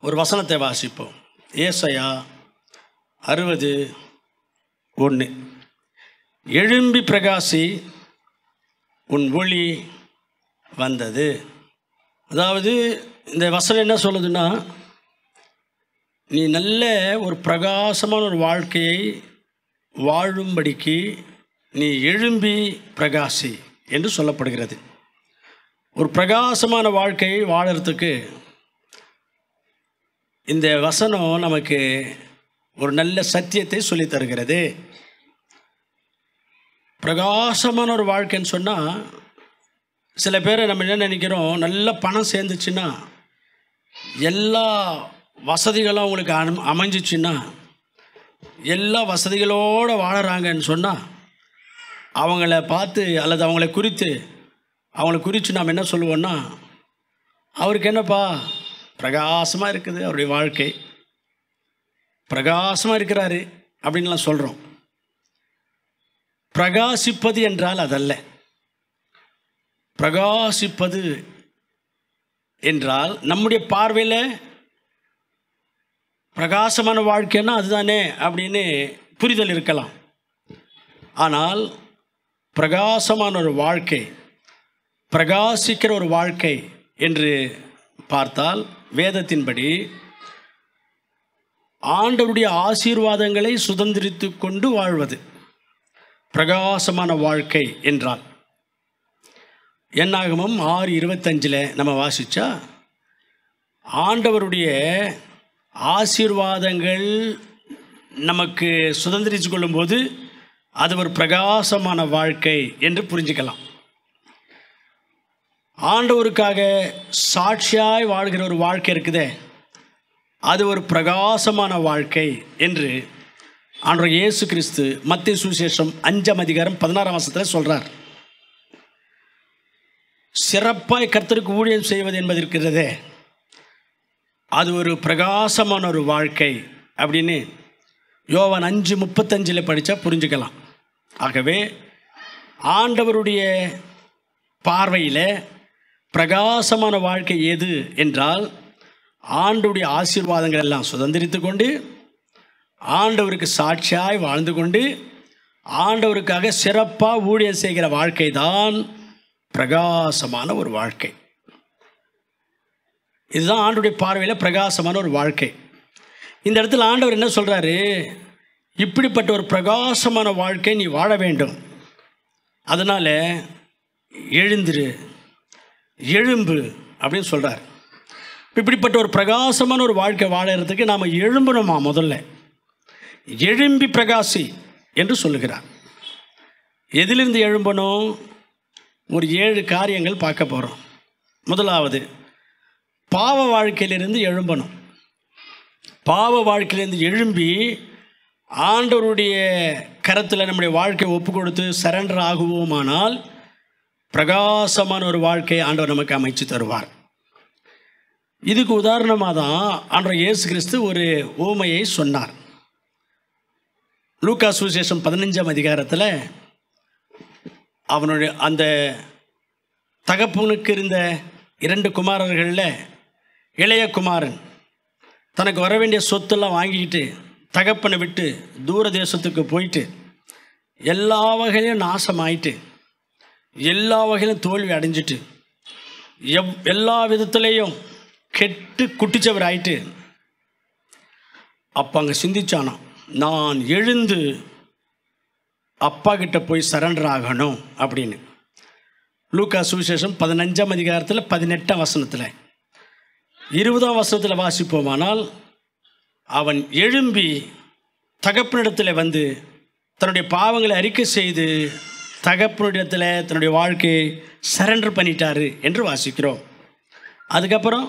ஒரு வசனத்தை வாசிப்போம். ஏசாயா 60:1. எழும்பி பிரகாசி, உன் ஒளி வந்தது. அதாவது இந்த வசனம் என்ன சொல்லுதுன்னா, நீ நல்ல ஒரு பிரகாசமான ஒரு வாழ்க்கையை வாழும்படிக்கு நீ எழும்பி பிரகாசி என்று சொல்லப்படுகிறது. ஒரு பிரகாசமான வாழ்க்கையை வாழறதுக்கு இந்த வசனம் நமக்கு ஒரு நல்ல சத்தியத்தை சொல்லித் தருகிறது. பிரகாசமான ஒரு வாழ்க்கைன்னு சொன்னால், சில பேரை நம்ம என்ன நினைக்கிறோம், நல்ல பணம் சேர்ந்துச்சுன்னா, எல்லா வசதிகளும் அவங்களுக்கு அமைஞ்சிச்சுன்னா, எல்லா வசதிகளோடு வாழறாங்கன்னு சொன்னால், அவங்கள பார்த்து அல்லது அவங்கள குறித்து நாம் என்ன சொல்லுவோன்னா, அவருக்கு என்னப்பா பிரகாசமாக இருக்குது, அவருடைய வாழ்க்கை பிரகாசமாக இருக்கிறாரு அப்படின்லாம் சொல்கிறோம். பிரகாசிப்பது என்றால் அதல்ல. பிரகாசிப்பது என்றால் நம்முடைய பார்வையில் பிரகாசமான வாழ்க்கைன்னா அதுதானே அப்படின்னு புரிதல் இருக்கலாம். ஆனால் பிரகாசமான ஒரு வாழ்க்கை, பிரகாசிக்கிற ஒரு வாழ்க்கை என்று பார்த்தால், வேதத்தின்படி ஆண்டவருடைய ஆசீர்வாதங்களை சுதந்திரித்து கொண்டு வாழ்வது பிரகாசமான வாழ்க்கை என்றால். என்னாகமம் 6:25 நம்ம வாசித்தா, ஆண்டவருடைய ஆசீர்வாதங்கள் நமக்கு சுதந்திரித்து கொள்ளும்போது அது ஒரு பிரகாசமான வாழ்க்கை என்று புரிஞ்சுக்கலாம். ஆண்டவருக்காக சாட்சியாய் வாழ்கிற ஒரு வாழ்க்கை இருக்குதே, அது ஒரு பிரகாசமான வாழ்க்கை என்று ஆண்டவர் இயேசு கிறிஸ்து மத்தேயு சுவிசேஷம் 5:16 சொல்கிறார். சிறப்பாய் கர்த்தருக்கு ஊழியம் செய்வது என்பது இருக்கிறதே, அது ஒரு பிரகாசமான ஒரு வாழ்க்கை அப்படின்னு யோவான் 5:35 படித்தா புரிஞ்சுக்கலாம். ஆகவே ஆண்டவருடைய பார்வையில் பிரகாசமான வாழ்க்கை எது என்றால், ஆண்டவருடைய ஆசீர்வாதங்கள் எல்லாம் சுதந்திரித்து கொண்டு, ஆண்டவருக்கு சாட்சியாய் வாழ்ந்து கொண்டு, ஆண்டவருக்காக சிறப்பாக ஊழியம் செய்கிற வாழ்க்கை தான் பிரகாசமான ஒரு வாழ்க்கை. இதுதான் ஆண்டவருடைய பார்வையில் பிரகாசமான ஒரு வாழ்க்கை. இந்த இடத்துல ஆண்டவர் என்ன சொல்கிறாரு, இப்படிப்பட்ட ஒரு பிரகாசமான வாழ்க்கை நீ வாழ வேண்டும், அதனால் எழுந்திரு, எழும்பு அப்படின்னு சொல்கிறார். இப்படிப்பட்ட ஒரு பிரகாசமான ஒரு வாழ்க்கை வாழறதுக்கு நாம் எழும்பணுமா? முதல்ல எழும்பி பிரகாசி என்று சொல்லுகிறார். எதிலிருந்து எழும்பணும்? ஒரு 7 காரியங்கள் பார்க்க போகிறோம். முதலாவது, பாவ வாழ்க்கையிலிருந்து எழும்பணும். பாவ வாழ்க்கையிலிருந்து எழும்பி ஆண்டவருடைய கரத்தில் நம்முடைய வாழ்க்கையை ஒப்பு கொடுத்து சரண்டர் ஆகுவோமானால் பிரகாசமான ஒரு வாழ்க்கையை ஆண்டவர் நமக்கு அமைச்சு தருவார். இதுக்கு உதாரணமாக தான் ஆண்டவர் இயேசு கிறிஸ்து ஒரு உவமையை சொன்னார். லூக்கா சுவிசேஷம் 15 அவனுடைய அந்த தகப்பனுக்கு இருந்த 2 குமாரர்களில் இளைய குமாரன் தனக்கு வர வேண்டிய சொத்தெல்லாம் வாங்கிக்கிட்டு தகப்பனை விட்டு தூர தேசத்துக்கு போயிட்டு எல்லா வகையிலும் நாசமாயிட்டு, எல்லா வகையிலும் தோல்வி அடைஞ்சிட்டு, எல்லா விதத்துலேயும் கெட்டு குட்டிச்சவர் ஆயிட்டு, அப்போ அங்கே சிந்திச்சானோ, நான் எழுந்து அப்பா கிட்ட போய் சரண்டர் ஆகணும் அப்படின்னு. லூக்கா சுவிசேஷம் 15 18 20 வாசிப்போமானால், அவன் எழும்பி தகப்பனிடத்தில் வந்து தன்னுடைய பாவங்களை அறிக்கை செய்து தகப்பனிடத்தில் தன்னுடைய வாழ்க்கையை சரண்டர் பண்ணிட்டாரு என்று வாசிக்கிறோம். அதுக்கப்புறம்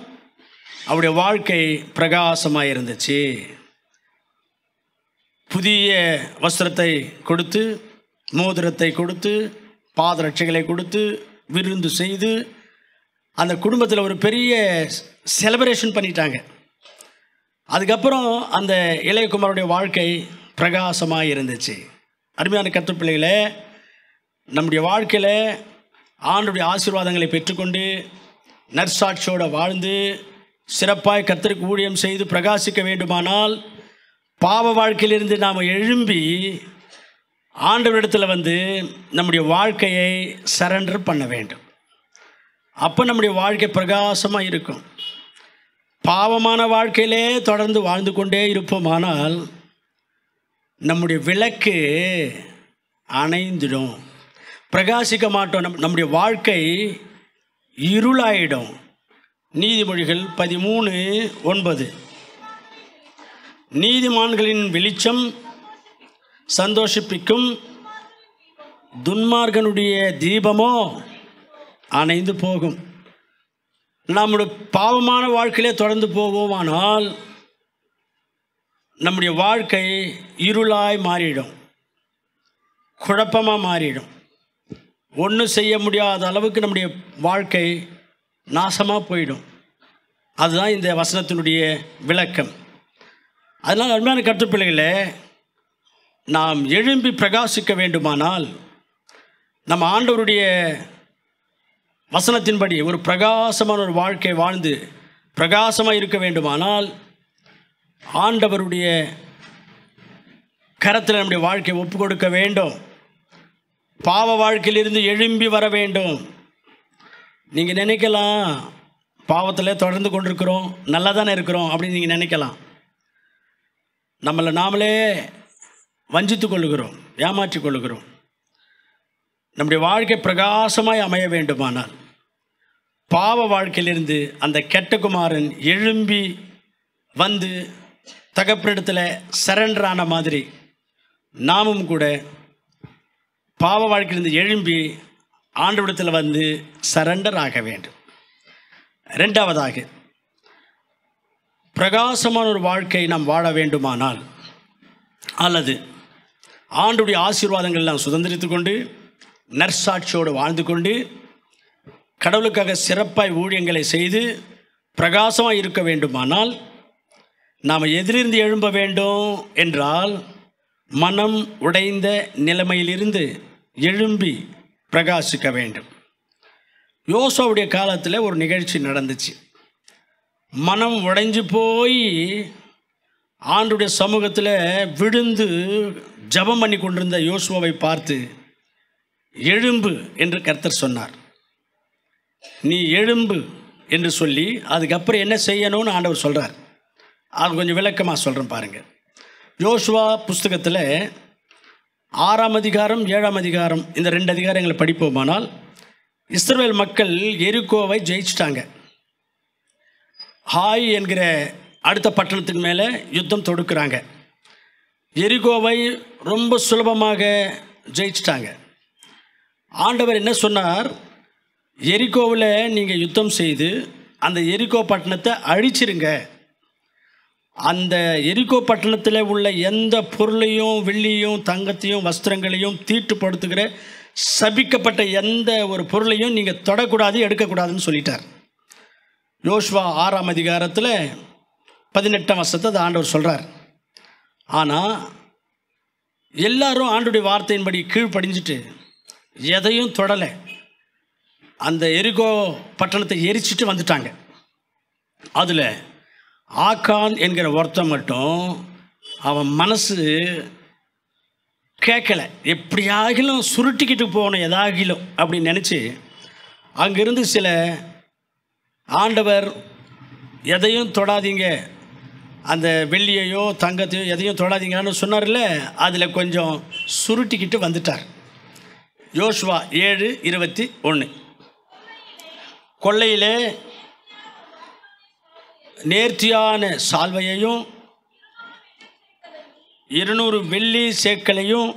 அவருடைய வாழ்க்கை பிரகாசமாக இருந்துச்சு. புதிய வஸ்திரத்தை கொடுத்து, மோதிரத்தை கொடுத்து, பாதரட்சைகளை கொடுத்து, விருந்து செய்து அந்த குடும்பத்தில் ஒரு பெரிய செலிப்ரேஷன் பண்ணிட்டாங்க. அதுக்கப்புறம் அந்த இளையகுமாருடைய வாழ்க்கை பிரகாசமாக இருந்துச்சு. அருமையான கர்த்தர் பிள்ளைகளே, நம்முடைய வாழ்க்கையில் ஆண்டவருடைய ஆசீர்வாதங்களை பெற்றுக்கொண்டு நற்சாட்சியோடு வாழ்ந்து சிறப்பாய் கர்த்தருக்கு ஊழியம் செய்து பிரகாசிக்க வேண்டுமானால் பாவ வாழ்க்கையிலிருந்து நாம் எழும்பி ஆண்டவரிடத்தில் வந்து நம்முடைய வாழ்க்கையை சரண்டர் பண்ண வேண்டும். அப்போ நம்முடைய வாழ்க்கை பிரகாசமாக இருக்கும். பாவமான வாழ்க்கையிலே தொடர்ந்து வாழ்ந்து கொண்டே இருப்போமானால் நம்முடைய விளக்கு அணைந்துடும், பிரகாசிக்க மாட்டோம். நம்முடைய வாழ்க்கை இருளாயிடும். நீதிமொழிகள் 13:9 நீதிமான்களின் வெளிச்சம் சந்தோஷிப்பிக்கும், துன்மார்கனுடைய தீபமோ அணைந்து போகும். நம்முடைய பாவமான வாழ்க்கையிலே தொடர்ந்து போவோமானால் நம்முடைய வாழ்க்கை இருளாய் மாறிடும், குழப்பமாக மாறிடும். ஒன்றும் செய்ய முடியாத அளவுக்கு நம்முடைய வாழ்க்கை நாசமாக போயிடும். அதுதான் இந்த வசனத்தினுடைய விளக்கம். அதனால் அருமையான கர்த்தர் பிள்ளைகளே, நாம் எழும்பி பிரகாசிக்க வேண்டுமானால் நம்ம ஆண்டவருடைய வசனத்தின்படி ஒரு பிரகாசமான ஒரு வாழ்க்கை வாழ்ந்து பிரகாசமாக இருக்க வேண்டுமானால் ஆண்டவருடைய கரத்தில் நம்முடைய வாழ்க்கையை ஒப்பு கொடுக்க வேண்டும். பாவ வாழ்க்கையிலிருந்து எழும்பி வர வேண்டும். நீங்கள் நினைக்கலாம், பாவத்தில் தொடர்ந்து கொண்டிருக்கிறோம், நல்லா தானே இருக்கிறோம் அப்படின்னு நீங்கள் நினைக்கலாம். நம்மளை நாமளே வஞ்சித்து கொள்ளுகிறோம், ஏமாற்றி கொள்ளுகிறோம். நம்முடைய வாழ்க்கை பிரகாசமாய் அமைய வேண்டுமானால் பாவ வாழ்க்கையிலிருந்து அந்த கெட்ட குமாரன் எழும்பி வந்து தகப்பனிடத்தில் சரண்டர் ஆன மாதிரி நாமும் கூட பாவ வாழ்க்கையிலிருந்து எழும்பி ஆண்டவரிடத்தில் வந்து சரண்டர் ஆக வேண்டும். ரெண்டாவதாக, பிரகாசமான ஒரு வாழ்க்கை நாம் வாழ வேண்டுமானால் அல்லது ஆண்டுடைய ஆசீர்வாதங்கள் எல்லாம் சுதந்திரித்து கொண்டு நற்சாட்சியோடு வாழ்ந்து கொண்டு கடவுளுக்காக சிறப்பாய் ஊழியங்களை செய்து பிரகாசமாக இருக்க வேண்டுமானால் நாம் எதிலிருந்து எழும்ப வேண்டும் என்றால் மனம் உடைந்த நிலைமையிலிருந்து எழும்பி பிரகாசிக்க வேண்டும். யோசுவாவுடைய காலத்தில் ஒரு நிகழ்ச்சி நடந்துச்சு. மனம் உடைஞ்சு போய் ஆண்டுடைய சமூகத்தில் விழுந்து ஜெபம் பண்ணி கொண்டிருந்த யோசுவாவை பார்த்து எழும்பு என்று கர்த்தர் சொன்னார். நீ எழும்பு என்று சொல்லி அதுக்கப்புறம் என்ன செய்யணும்னு ஆண்டவர் சொல்கிறார். அது கொஞ்சம் விளக்கமாக சொல்கிறேன் பாருங்கள். யோசுவா புஸ்தகத்தில் 6ஆம் அதிகாரம் 7ஆம் அதிகாரம் இந்த 2 அதிகாரங்களை படிப்போமானால் இஸ்ரவேல் மக்கள் எரிகோவை ஜெயிச்சிட்டாங்க. ஹாய் என்கிற அடுத்த பட்டணத்துக்கு மேலே யுத்தம் தொடுக்கிறாங்க. எரிகோவை ரொம்ப சுலபமாக ஜெயிச்சிட்டாங்க. ஆண்டவர் என்ன சொன்னார், எரிகோவில் நீங்கள் யுத்தம் செய்து அந்த எரிகோ பட்டணத்தை அழிச்சிருங்க. அந்த எரிகோ பட்டணத்தில் உள்ள எந்த பொருளையும் வெள்ளியும் தங்கத்தையும் வஸ்திரங்களையும் தீட்டுப்படுத்துகிற சபிக்கப்பட்ட எந்த ஒரு பொருளையும் நீங்கள் தொடக்கூடாது, எடுக்கக்கூடாதுன்னு சொல்லிட்டார். யோசுவா 6ஆம் அதிகாரத்தில் 18ஆம் வசனத்தை அது ஆண்டவர் சொல்கிறார். ஆனால் எல்லாரும் ஆண்டுடைய வார்த்தையின்படி கீழ்ப்படிஞ்சிட்டு எதையும் தொடலை. அந்த எரிகோ பட்டணத்தை எரிச்சிட்டு வந்துட்டாங்க. அதில் ஆக்கான் என்கிற ஒருத்தன் மட்டும் அவன் மனசு கேட்கலை, எப்படியாகிலும் சுருட்டிக்கிட்டு போகணும் எதாகிலும் அப்படின்னு நினச்சி அங்கிருந்து சில ஆண்டவர் எதையும் தொடாதீங்க, அந்த வெள்ளியையோ தங்கத்தையோ எதையும் தொடாதீங்கன்னு சொன்னார்ல, அதில் கொஞ்சம் சுருட்டிக்கிட்டு வந்துட்டார். யோசுவா 7:21 கொள்ளையிலே நேர்த்தியான சால்வையையும் 200 வெள்ளி சேக்கலையும்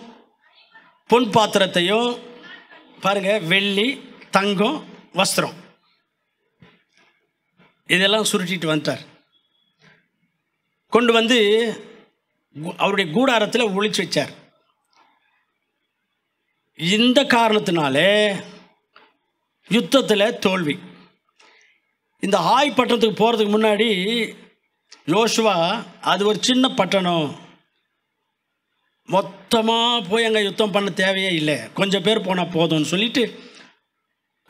பொன் பாத்திரத்தையும் பாருங்கள், வெள்ளி தங்கம் வஸ்திரம் இதெல்லாம் சுருட்டிட்டு வந்துட்டார். கொண்டு வந்து அவருடைய கூடாரத்தில் ஒளிச்சு வச்சார். இந்த காரணத்தினாலே யுத்தத்தில் தோல்வி. இந்த ஆய் பட்டணத்துக்கு போகிறதுக்கு முன்னாடி யோசுவா அது ஒரு சின்ன பட்டணம், மொத்தமாக போய் அங்கே யுத்தம் பண்ண தேவையே இல்லை, கொஞ்சம் பேர் போனால் போதும்னு சொல்லிட்டு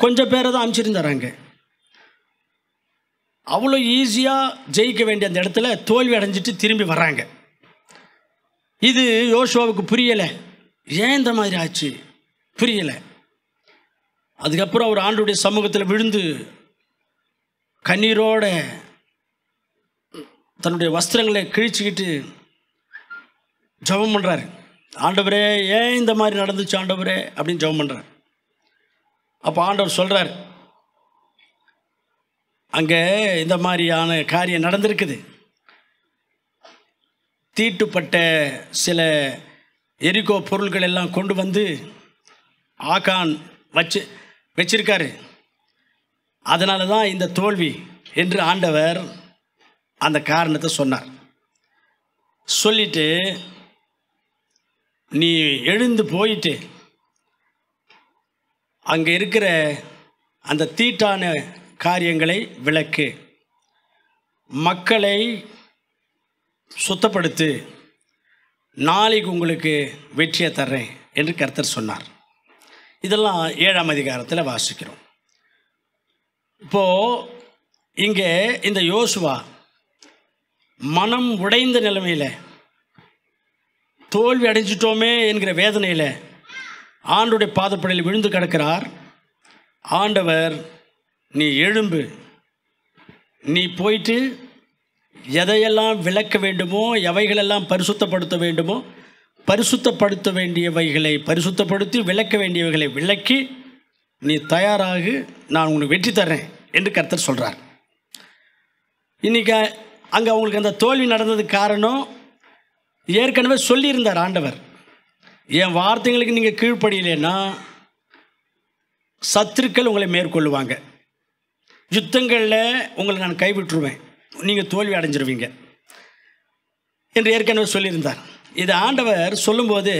கொஞ்சம் பேரை தான் அனுப்பிச்சிருந்தாராங்க. அவ்வளோ ஈஸியாக ஜெயிக்க வேண்டிய அந்த இடத்துல தோல்வி அடைஞ்சிட்டு திரும்பி வர்றாங்க. இது யோசுவாவுக்கு புரியலை. ஏன் இந்த மாதிரி ஆச்சு புரியலை. அதுக்கப்புறம் அவர் ஆண்டவருடைய சமூகத்தில் விழுந்து கண்ணீரோட தன்னுடைய வஸ்திரங்களை கிழிச்சிக்கிட்டு ஜெபம் பண்ணுறாரு. ஆண்டவரே ஏன் இந்த மாதிரி நடந்துச்சு ஆண்டவரே அப்படின்னு ஜெபம் பண்ணுறார். அப்போ ஆண்டவர் சொல்கிறார், அங்கே இந்த மாதிரியான காரியம் நடந்திருக்குது. தீட்டுப்பட்ட சில எரிகோ பொருள்கள் எல்லாம் கொண்டு வந்து ஆகான் வச்சிருக்காரு. அதனால தான் இந்த தோல்வி என்று ஆண்டவர் அந்த காரணத்தை சொன்னார். சொல்லிட்டு நீ எழுந்து போயிட்டு அங்கே இருக்கிற அந்த தீட்டான காரியங்களை விலக்கு, மக்களை சுத்தப்படுத்து, நாளைக்கு உங்களுக்கு வெற்றியை தர்றேன் என்று கர்த்தர் சொன்னார். இதெல்லாம் 7ஆம் அதிகாரத்தில் வாசிக்கிறோம். இப்போது இங்கே இந்த யோசுவா மனம் உடைந்த நிலைமையில், தோல்வி அடைஞ்சிட்டோமே என்கிற வேதனையில் ஆண்டவருடைய பாதப்படியில் விழுந்து கிடக்கிறார். ஆண்டவர், நீ எழும்பு, நீ போயிட்டு எதையெல்லாம் விளக்க வேண்டுமோ, எவைகளெல்லாம் பரிசுத்தப்படுத்த வேண்டுமோ, பரிசுத்தப்படுத்த வேண்டியவைகளை பரிசுத்தப்படுத்தி விளக்க வேண்டியவைகளை விளக்கி நீ தயாராகு, நான் உனக்கு வெற்றி தர்றேன் என்று கர்த்தர் சொல்கிறார். இன்றைக்கி அங்கே அவங்களுக்கு அந்த தோல்வி நடந்ததுக்கு காரணம் ஏற்கனவே சொல்லியிருந்தார் ஆண்டவர். என் வார்த்தைகளுக்கு நீங்கள் கீழ்ப்படியலைன்னா சத்துருக்கள் உங்களை மேற்கொள்ளுவாங்க, யுத்தங்களில் உங்களை நான் கைவிட்டுருவேன், நீங்கள் தோல்வி அடைஞ்சிருவீங்க என்று ஏற்கனவே சொல்லியிருந்தார். இது ஆண்டவர் சொல்லும்போது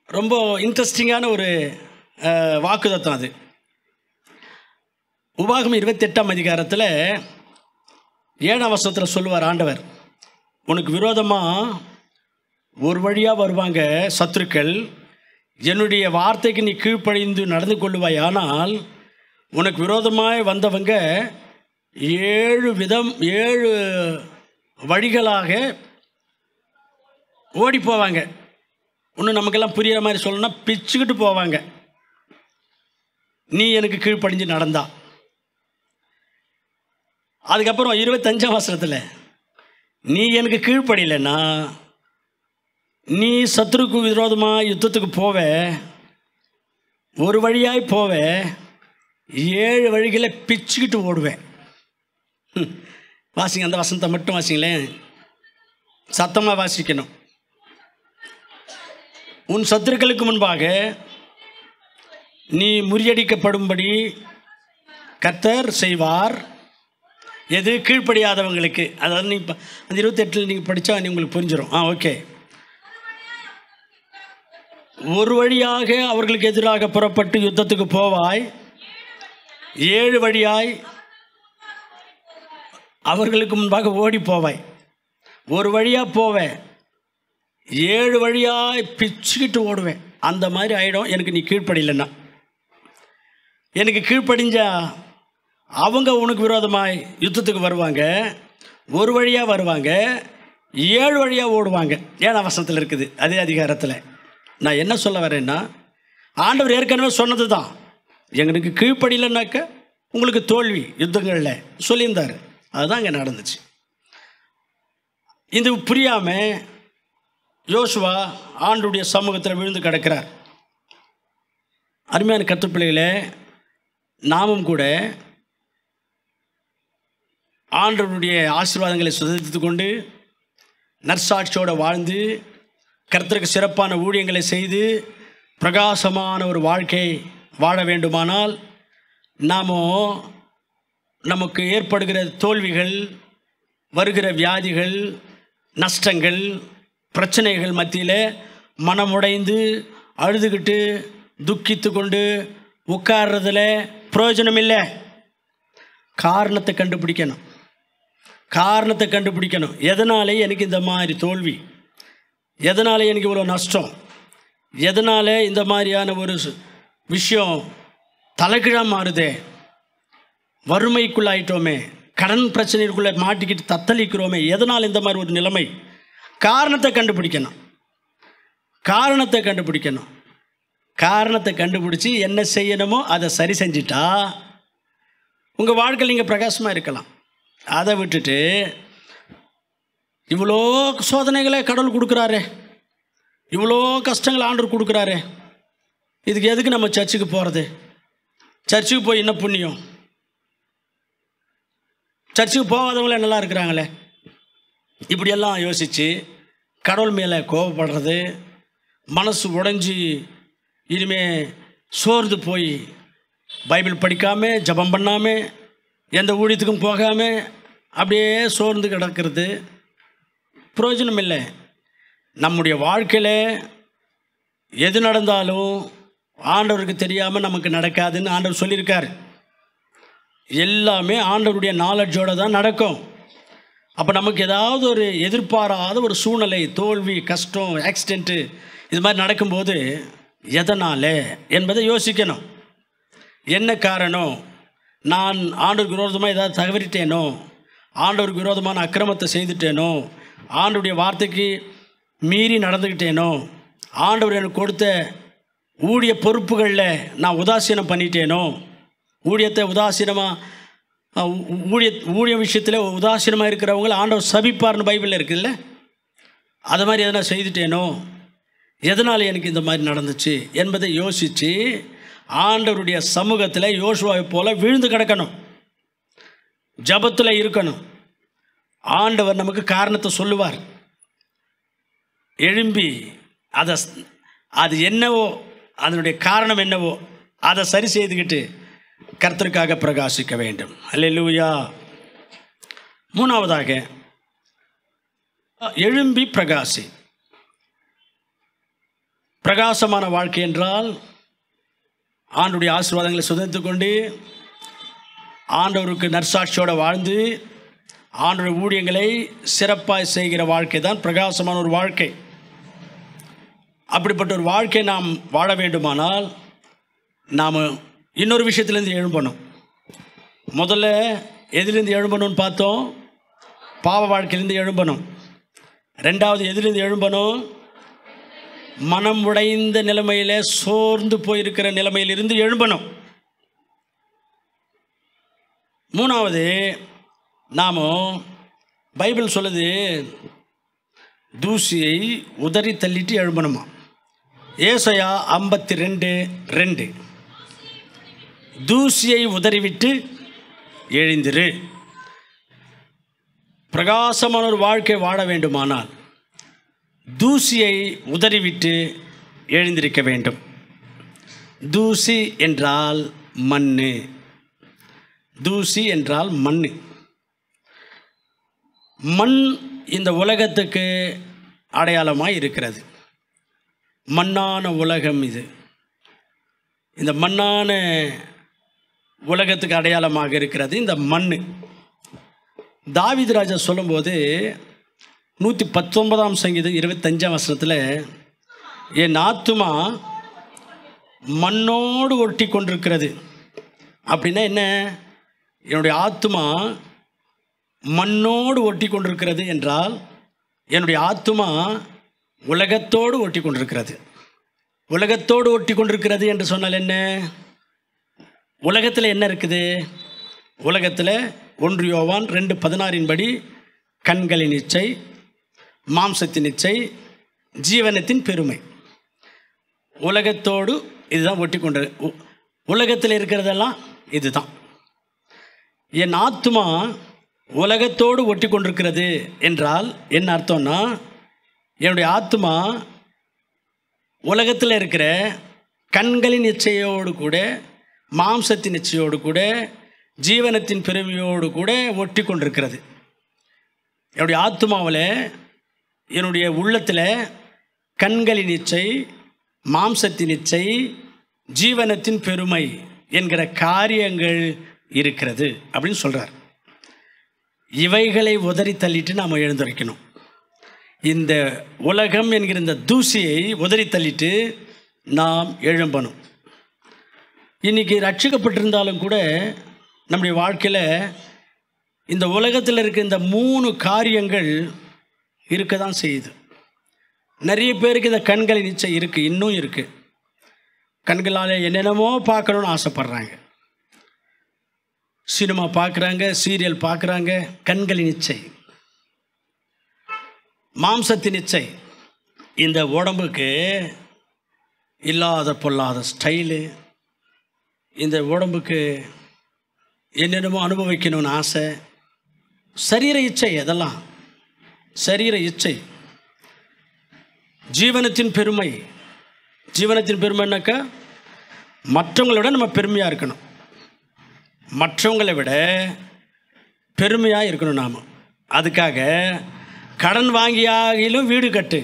ரொம்ப இன்ட்ரெஸ்டிங்கான ஒரு வாக்குத்தத்தம் அது. உபாகமம் 28ஆம் அதிகாரத்தில் 7ஆம் வசனத்தில் சொல்லுவார் ஆண்டவர், உனக்கு விரோதமாக ஒரு வழியாக வருவாங்க சத்துருக்கள், என்னுடைய வார்த்தைக்கு நீ கீழ்ப்படிந்து நடந்து கொள்ளுவாய். ஆனால் உனக்கு விரோதமாய் வந்தவங்க 7 வழிகளாக ஓடி போவாங்க. இன்னும் நமக்கெல்லாம் புரிகிற மாதிரி சொல்லணும்னா பிச்சுக்கிட்டு போவாங்க, நீ எனக்கு கீழ்ப்படிஞ்சு நடந்தா. அதுக்கப்புறம் 25ஆம் வசனத்தில், நீ எனக்கு கீழ்ப்படியலைன்னா நீ சத்துருக்கு விரோதமாக யுத்தத்துக்கு போவ, ஒரு வழியாய் போவ, 7 வழிகளை பிச்சுக்கிட்டு ஓடுவேன். வாசிங்க, அந்த வசனத்தை மட்டும் வாசிங்களேன், சத்தமாக வாசிக்கணும். உன் சத்துருக்களுக்கு முன்பாக நீ முறியடிக்கப்படும்படி கர்த்தர் செய்வார். எது? கீழ்ப்படியாதவங்களுக்கு. அதாவது நீங்கள் அந்த 28 நீங்கள் படித்தா உங்களுக்கு புரிஞ்சிடும். ஓகே. ஒரு வழியாக அவர்களுக்கு எதிராக புறப்பட்டு யுத்தத்துக்கு போவாய், 7 வழியாய் அவர்களுக்கு முன்பாக ஓடி போவாய். ஒரு வழியாக போவேன், 7 வழியாய் பிச்சுக்கிட்டு ஓடுவேன். அந்த மாதிரி ஆகிடும் எனக்கு நீ கீழ்ப்படியலைன்னா. எனக்கு கீழ்ப்படிஞ்சா அவங்க உனக்கு விரோதமாய் யுத்தத்துக்கு வருவாங்க, ஒரு வழியாக வருவாங்க, 7 வழியாக ஓடுவாங்க. 7ஆம் வசனத்தில் இருக்குது அதே அதிகாரத்தில். நான் என்ன சொல்ல வரேன்னா, ஆண்டவர் ஏற்கனவே சொன்னது தான், எங்களுக்கு கீழ்ப்படியலைன்னாக்க உங்களுக்கு தோல்வி யுத்தங்களில் சொல்லியிருந்தார். அதுதான் இங்கே நடந்துச்சு. இது புரியாமல் யோசுவா ஆண்டவருடைய சமூகத்தில் விழுந்து கிடக்கிறார். அருமையான கர்த்தப்பிள்ளைகளே, நாமும் கூட ஆண்டவருடைய ஆசீர்வாதங்களை சுதந்திரித்து கொண்டு நற்சாட்சியோடு வாழ்ந்து கர்த்தருக்கு சிறப்பான ஊழியங்களை செய்து பிரகாசமான ஒரு வாழ்க்கை வாழ வேண்டுமானால் நமக்கு ஏற்படுகிற தோல்விகள், வருகிற வியாதிகள், நஷ்டங்கள், பிரச்சனைகள் மத்தியில் மனமுடைந்து அழுதுகிட்டு துக்கித்து கொண்டு உட்கார்றதில் பிரயோஜனம் இல்லை. காரணத்தை கண்டுபிடிக்கணும். எதனாலே எனக்கு இந்த மாதிரி தோல்வி, எதனாலே எனக்கு இவ்வளோ நஷ்டம், எதனாலே இந்த மாதிரியான ஒரு விஷயம் தலைகீழாக மாறுதே, வறுமைக்குள்ளாயிட்டோமே, கடன் பிரச்சனைக்குள்ளே மாட்டிக்கிட்டு தத்தளிக்கிறோமே, எதனால் இந்த மாதிரி ஒரு நிலைமை? காரணத்தை கண்டுபிடிக்கணும். காரணத்தை கண்டுபிடிச்சி என்ன செய்யணுமோ அதை சரி செஞ்சிட்டா உங்கள் வாழ்க்கையில் நீங்கள் பிரகாசமாக இருக்கலாம். அதை விட்டுட்டு இவ்வளோ சோதனைகளை கடவுள் கொடுக்குறாரே, இவ்வளோ கஷ்டங்களை ஆண்டவர் கொடுக்குறாரே, இதுக்கு எதுக்கு நம்ம சர்ச்சுக்கு போகிறது? சர்ச்சுக்கு போய் என்ன புண்ணியம்? சர்ச்சுக்கு போகாதவங்களே நல்லா இருக்கிறாங்களே. இப்படியெல்லாம் யோசித்து கடவுள் மேலே கோபப்படுறது, மனசு உடைஞ்சி இனிமே சோர்ந்து போய் பைபிள் படிக்காமல், ஜெபம் பண்ணாமல், எந்த ஊழியத்துக்கும் போகாமல் அப்படியே சோர்ந்து கிடக்கிறது பிரயோஜனம் இல்லை. நம்முடைய வாழ்க்கையில் எது நடந்தாலும் ஆண்டவருக்கு தெரியாமல் நமக்கு நடக்காதுன்னு ஆண்டவர் சொல்லியிருக்கார். எல்லாமே ஆண்டவருடைய நாலெட்ஜோடு தான் நடக்கும். அப்போ நமக்கு ஏதாவது ஒரு எதிர்பாராத ஒரு சூழ்நிலை, தோல்வி, கஷ்டம், ஆக்சிடெண்ட்டு இது மாதிரி நடக்கும்போது எதனால் என்பதை யோசிக்கணும். என்ன காரணம்? நான் ஆண்டவருக்கு விரோதமாக ஏதாவது தவறிட்டேனோ, ஆண்டவருக்கு விரோதமான அக்கிரமத்தை செய்துட்டேனோ, ஆண்டவருடைய வார்த்தைக்கு மீறி நடந்துக்கிட்டேனோ, ஆண்டவர் எனக்கு கொடுத்த ஊழிய பொறுப்புகளில் நான் உதாசீனம் பண்ணிட்டேனோ, ஊழியத்தை உதாசீனமாக ஊழிய விஷயத்தில் உதாசீனமாக இருக்கிறவங்கள ஆண்டவர் சபிப்பார்னு பைபிளில் இருக்குதுல்ல, அது மாதிரி எதனா செய்துட்டேனோ, எதனால் எனக்கு இந்த மாதிரி நடந்துச்சு என்பதை யோசித்து ஆண்டவருடைய சமூகத்தில் யோசுவாவை போல விழுந்து கிடக்கணும், ஜபத்தில் இருக்கணும். ஆண்டவர் நமக்கு காரணத்தை சொல்லுவார். எழும்பி அது என்னவோ, அதனுடைய காரணம் என்னவோ அதை சரி செய்துக்கிட்டு கர்த்தருக்காக பிரகாசிக்க வேண்டும். அல்லேலூயா. மூணாவதாக, எழும்பி பிரகாசி. பிரகாசமான வாழ்க்கை என்றால் ஆண்டவருடைய ஆசீர்வாதங்களை சுதந்தித்து கொண்டு ஆண்டவருக்கு நற்சாட்சியோடு வாழ்ந்து ஆண்டவருடைய ஊழியங்களை சிறப்பாக செய்கிற வாழ்க்கை தான் பிரகாசமான ஒரு வாழ்க்கை. அப்படிப்பட்ட ஒரு வாழ்க்கை நாம் வாழ வேண்டுமானால் நாம் இன்னொரு விஷயத்துலேருந்து எழும்பணும். முதல்ல எதிலிருந்து எழும்பணும்னு பார்த்தோம்? பாவ வாழ்க்கையிலேருந்து எழும்பணும். ரெண்டாவது எதிலிருந்து எழும்பணும்? மனம் உடைந்த நிலைமையில், சோர்ந்து போயிருக்கிற நிலைமையிலிருந்து எழும்பணும். மூணாவது, நாம் பைபிள் சொல்லுது தூசியை உதறி தள்ளிட்டு எழும்பணுமா. ஏசாயா 52:2, தூசியை உதறிவிட்டு எழுந்திரு. பிரகாசமான ஒரு வாழ்க்கை வாழ வேண்டுமானால் தூசியை உதறிவிட்டு எழுந்திருக்க வேண்டும். தூசி என்றால் மண். தூசி என்றால் மண். மண் இந்த உலகத்துக்கு அடையாளமாக இருக்கிறது. மண்ணான உலகம் இது. இந்த மண்ணான உலகத்துக்கு அடையாளமாக இருக்கிறது இந்த மண். தாவீது ராஜா சொல்லும்போது 119 சங்கீதம் 25 என் ஆத்துமா மண்ணோடு ஒட்டி கொண்டிருக்கிறது. அப்படின்னா என்ன? என்னுடைய ஆத்துமா மண்ணோடு ஒட்டி கொண்டிருக்கிறது என்றால் என்னுடைய ஆத்துமா உலகத்தோடு ஒட்டி கொண்டிருக்கிறது. உலகத்தோடு ஒட்டி கொண்டிருக்கிறது என்று சொன்னால் என்ன? உலகத்தில் என்ன இருக்குது? உலகத்தில் 1 யோவான் 2:16 படி கண்களின் இச்சை, மாம்சத்தின் இச்சை, ஜீவனத்தின் பெருமை. உலகத்தோடு இதுதான் ஒட்டி கொண்டு, உலகத்தில் இருக்கிறதெல்லாம் இதுதான். என் ஆத்துமா உலகத்தோடு ஒட்டி கொண்டிருக்கிறது என்றால் என்ன அர்த்தம்னா, என்னுடைய ஆத்துமா உலகத்தில் இருக்கிற கண்களின் இச்சையோடு கூட, மாம்சத்தின் இச்சையோடு கூட, ஜீவனத்தின் பெருமையோடு கூட ஒட்டி கொண்டிருக்கிறது. என்னுடைய ஆத்துமாவில், என்னுடைய உள்ளத்தில் கண்களின் இச்சை, மாம்சத்தின் இச்சை, ஜீவனத்தின் பெருமை என்கிற காரியங்கள் இருக்கிறது அப்படின்னு சொல்கிறார். இவைகளை உதறி தள்ளிட்டு நாம் எழுந்திருக்கணும். இந்த உலகம் என்கிற இந்த தூசியை உதறி தள்ளிட்டு நாம் எழும்பணும். இன்றைக்கி ரட்சிக்கப்பட்டிருந்தாலும் கூட நம்முடைய வாழ்க்கையில் இந்த உலகத்தில் இருக்க இந்த 3 காரியங்கள் இருக்க தான் செய்யுது. நிறைய பேருக்கு இந்த கண்களின் இச்சை இருக்குது, இன்னும் இருக்குது. கண்களால் என்னென்னமோ பார்க்கணுன்னு ஆசைப்படுறாங்க. சினிமா பார்க்குறாங்க, சீரியல் பார்க்குறாங்க. கண்களின் இச்சை, மாம்சத்தின் இச்சை. இந்த உடம்புக்கு இல்லாத பொல்லாத ஸ்டைலு, இந்த உடம்புக்கு என்னென்னமோ அனுபவிக்கணும்னு ஆசை, சரீர இச்சை. அதெல்லாம் சரீர இச்சை. ஜீவனத்தின் பெருமை. ஜீவனத்தின் பெருமைன்னாக்கா மற்றவங்களை விட நம்ம பெருமையாக இருக்கணும். மற்றவங்களை விட பெருமையாக இருக்கணும் நாம். அதுக்காக கடன் வாங்கியாகிலும் வீடு கட்டு,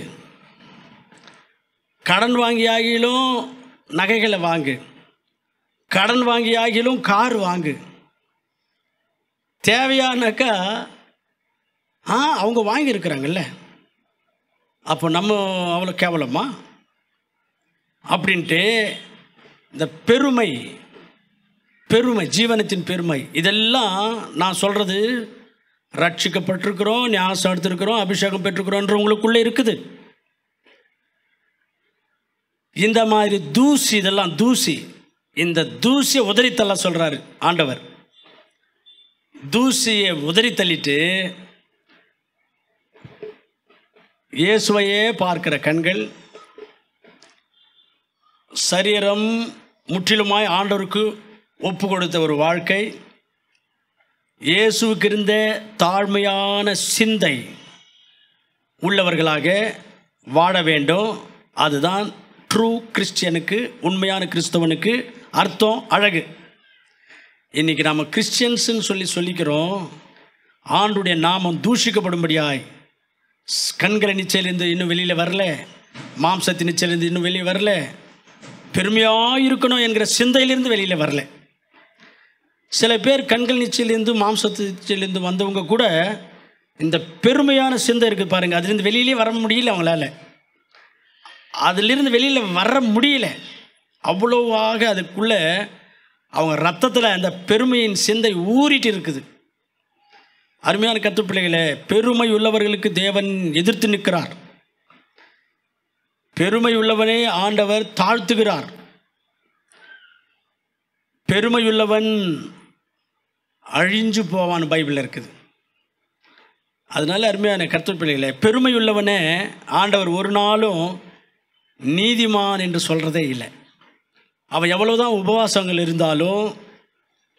கடன் வாங்கியாகிலும் நகைகளை வாங்கு, கடன் வாங்கியாகிலும் கார் வாங்கு. தேவையானாக்கா அவங்க வாங்கியிருக்கிறாங்கல்ல, அப்போ நம்ம அவ்வளோ கேவலமா அப்படின்ட்டு இந்த பெருமை, பெருமை, ஜீவனத்தின் பெருமை. இதெல்லாம் நான் சொல்கிறது ரட்சிக்கப்பட்டிருக்கிறோம், ஞானம் எடுத்திருக்கிறோம், அபிஷேகம் பெற்றிருக்கிறோன்ற உங்களுக்குள்ளே இருக்குது. இந்த மாதிரி தூசி, இதெல்லாம் தூசி. இந்த தூசியை உதறித்தள்ள சொல்கிறாரு ஆண்டவர். தூசியை உதறி தள்ளிட்டு இயேசுவையே பார்க்கிற கண்கள், சரீரம் முற்றிலுமாய் ஆண்டவருக்கு ஒப்பு கொடுத்த ஒரு வாழ்க்கை, இயேசுவுக்கு இருந்த தாழ்மையான சிந்தை உள்ளவர்களாக வாழ வேண்டும். அதுதான் ட்ரூ கிறிஸ்டியனுக்கு, உண்மையான கிறிஸ்தவனுக்கு அர்த்தம், அழகு. இன்றைக்கி நாம் கிறிஸ்டியன்ஸுன்னு சொல்லிக்கிறோம். ஆண்டுடைய நாமம் தூஷிக்கப்படும்படியாய் கண்களின் நிச்சயிலிருந்து இன்னும் வெளியில் வரல, மாம்சத்தின் நிச்சயிலிருந்து இன்னும் வெளியே வரல, பெருமையாக இருக்கணும் என்கிற சிந்தையிலிருந்து வெளியில் வரல. சில பேர் கண்கள் நிச்சயிலிருந்து மாம்சத்து நிச்சயிலிருந்து வந்தவங்க கூட இந்த பெருமையான சிந்தை இருக்குது பாருங்கள், அதுலேருந்து வெளியிலே வர முடியல அவங்களால. அதிலிருந்து வெளியில் வர முடியல. அவ்வளோவாக அதுக்குள்ளே அவங்க ரத்தத்தில் அந்த பெருமையின் சிந்தை ஊறிட்டு இருக்குது. அருமையான கத்துப்பிள்ளைகளே, பெருமை உள்ளவர்களுக்கு தேவன் எதிர்த்து நிற்கிறார். பெருமை உள்ளவனே ஆண்டவர் தாழ்த்துகிறார். பெருமையுள்ளவன் அழிஞ்சு போவான் பைபிளில் இருக்குது. அதனால அருமையான கர்த்தப்பிள்ளைகளே, பெருமையுள்ளவனே ஆண்டவர் ஒரு நாளும் நீதிமான் என்று சொல்கிறதே இல்லை. அவன் எவ்வளோதான் உபவாசங்கள் இருந்தாலும்,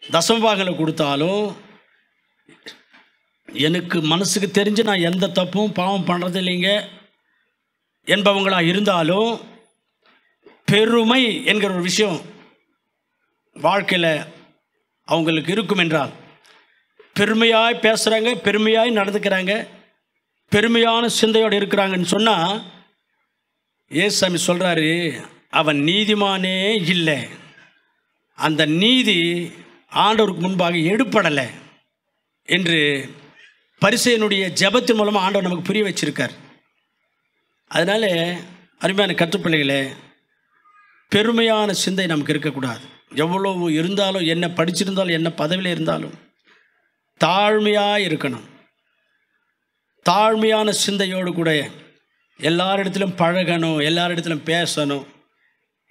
தசமபாகங்களை கொடுத்தாலும், எனக்கு மனசுக்கு தெரிஞ்சு நான் எந்த தப்பும் பாவம் பண்ணுறது இல்லைங்க என்பவங்களாக இருந்தாலும், பெருமை என்கிற ஒரு விஷயம் வாழ்க்கையில் அவங்களுக்கு இருக்கும் என்றால், பெருமையாய் பேசுகிறாங்க, பெருமையாய் நடந்துக்கிறாங்க, பெருமையான சிந்தையோடு இருக்கிறாங்கன்னு சொன்னால், ஏசாமி சொல்கிறாரு, அவன் நீதிமானே இல்லை. அந்த நீதி ஆண்டவருக்கு முன்பாக எடுப்படலை என்று பரிசேயனுடைய ஜெபத்தின் மூலமாக ஆண்டவர் நமக்கு புரிய வச்சிருக்கார். அதனால் அருமையான கற்றுப்பிள்ளைகளே, பெருமையான சிந்தை நமக்கு இருக்கக்கூடாது. எவ்வளோ இருந்தாலும், என்ன படிச்சிருந்தாலும், என்ன பதவியில் இருந்தாலும் தாழ்மையாக இருக்கணும். தாழ்மையான சிந்தையோடு கூட எல்லாரிடத்திலும் பழகணும், எல்லாரிடத்திலும் பேசணும்,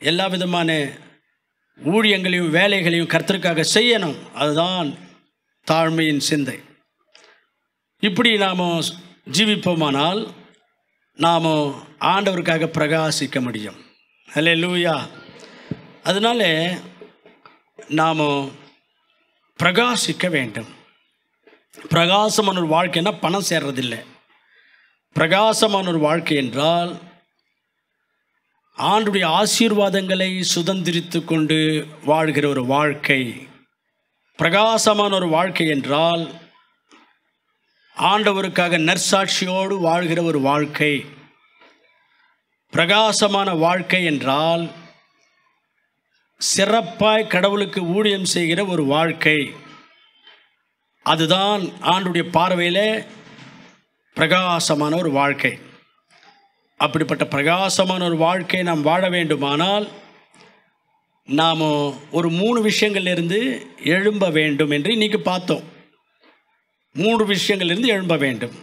எல்லா விதமான ஊழியங்களையும் வேலைகளையும் கர்த்தருக்காக செய்யணும். அதுதான் தாழ்மையின் சிந்தை. இப்படி நாம் ஜீவிப்போமானால் நாம் ஆண்டவருக்காக பிரகாசிக்க முடியும். ஹல்லேலூயா. அதனால நாம் பிரகாசிக்க வேண்டும். பிரகாசமான ஒரு வாழ்க்கைன்னா பணம் சேர்றதில்லை. பிரகாசமான ஒரு வாழ்க்கை என்றால் ஆண்டுடைய ஆசீர்வாதங்களை சுதந்திரித்து கொண்டு வாழ்கிற ஒரு வாழ்க்கை. பிரகாசமான ஒரு வாழ்க்கை என்றால் ஆண்டவருக்காக நற்சாட்சியோடு வாழ்கிற ஒரு வாழ்க்கை. பிரகாசமான வாழ்க்கை என்றால் சிறப்பாய் கடவுளுக்கு ஊழியம் செய்கிற ஒரு வாழ்க்கை. அதுதான் ஆண்டுடைய பார்வையில் பிரகாசமான ஒரு வாழ்க்கை. அப்படிப்பட்ட பிரகாசமான ஒரு வாழ்க்கை நாம் வாழ வேண்டுமானால் நாம் ஒரு 3 விஷயங்கள்லேருந்து எழும்ப வேண்டும் என்று இன்றைக்கி பார்த்தோம். 3 விஷயங்கள்லேருந்து எழும்ப வேண்டும்.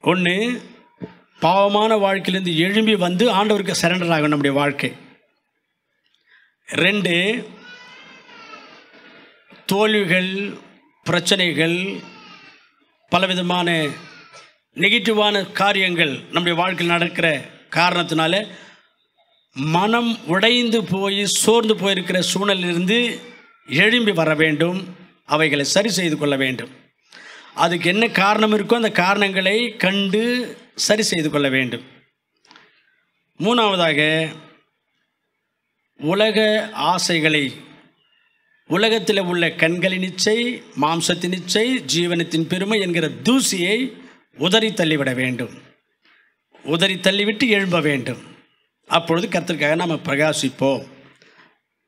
1, பாவமான வாழ்க்கையிலேருந்து எழும்பி வந்து ஆண்டவருக்கு சரண்டர் ஆகும் நம்முடைய வாழ்க்கை. 2, தோல்விகள், பிரச்சனைகள், பலவிதமான நெகட்டிவான காரியங்கள் நம்முடைய வாழ்க்கையில் நடக்கிற காரணத்தினால மனம் உடைந்து போய் சோர்ந்து போயிருக்கிற சூழ்நிலையிலிருந்து எழும்பி வர வேண்டும். அவைகளை சரி செய்து கொள்ள வேண்டும். அதுக்கு என்ன காரணம் இருக்கோ அந்த காரணங்களை கண்டு சரி செய்து கொள்ள வேண்டும். 3வதாக, உலக ஆசைகளை, உலகத்தில் உள்ள கண்களின் இச்சை, மாம்சத்தின் இச்சை, ஜீவனத்தின் பெருமை என்கிற தூசியை உதறி தள்ளிவிட வேண்டும். உதறி தள்ளிவிட்டு எழும்ப வேண்டும். அப்பொழுது கர்த்தருக்காக நாம் பிரகாசிப்போம்.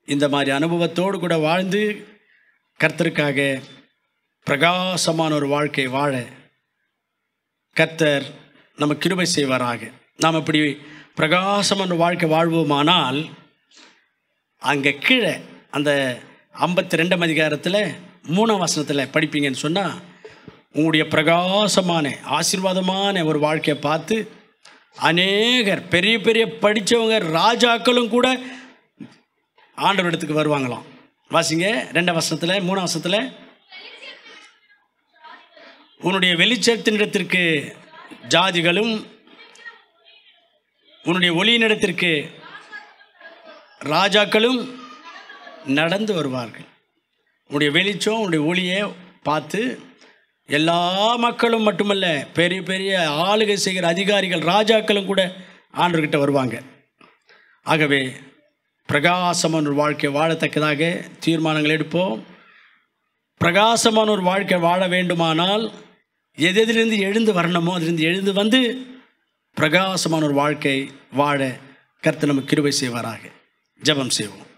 இந்த மாதிரி அனுபவத்தோடு கூட வாழ்ந்து கர்த்தருக்காக பிரகாசமான ஒரு வாழ்க்கை வாழ கர்த்தர் நம்ம கிருபை செய்வாராக. நாம் இப்படி பிரகாசமான வாழ்க்கை வாழ்வோமானால் அங்கே கீழே அந்த 52ஆம் அதிகாரத்தில் 3ஆம் வசனத்தில் படிப்பீங்கன்னு சொன்னால் உங்களுடைய பிரகாசமான ஆசீர்வாதமான ஒரு வாழ்க்கையை பார்த்து அநேகர் பெரிய பெரிய படித்தவங்க ராஜாக்களும் கூட ஆண்டவர் இடத்துக்கு வருவாங்களாம். வாசிங்க 2ஆம் வசனத்தில் 3ஆம் வசனத்தில், உன்னுடைய வெளிச்சத்தினிடத்திற்கு ஜாதிகளும் உன்னுடைய ஒளியினிடத்திற்கு ராஜாக்களும் நடந்து வருவார்கள். உன்னுடைய வெளிச்சம், உன்னுடைய ஒளியை பார்த்து எல்லா மக்களும் மட்டுமல்ல, பெரிய பெரிய ஆளுகை செய்கிற அதிகாரிகள், ராஜாக்களும் கூட ஆண்டவர்கிட்ட வருவாங்க. ஆகவே பிரகாசமான ஒரு வாழ்க்கை வாழத்தக்கதாக தீர்மானங்கள் எடுப்போம். பிரகாசமான ஒரு வாழ்க்கை வாழ வேண்டுமானால் எதிலிருந்து எழுந்து வரணுமோ அதிலிருந்து எழுந்து வந்து பிரகாசமான ஒரு வாழ்க்கை வாழ கர்த்தர் நமக்கு கிருபை செய்வாராக. ஜெபம் செய்வோம்.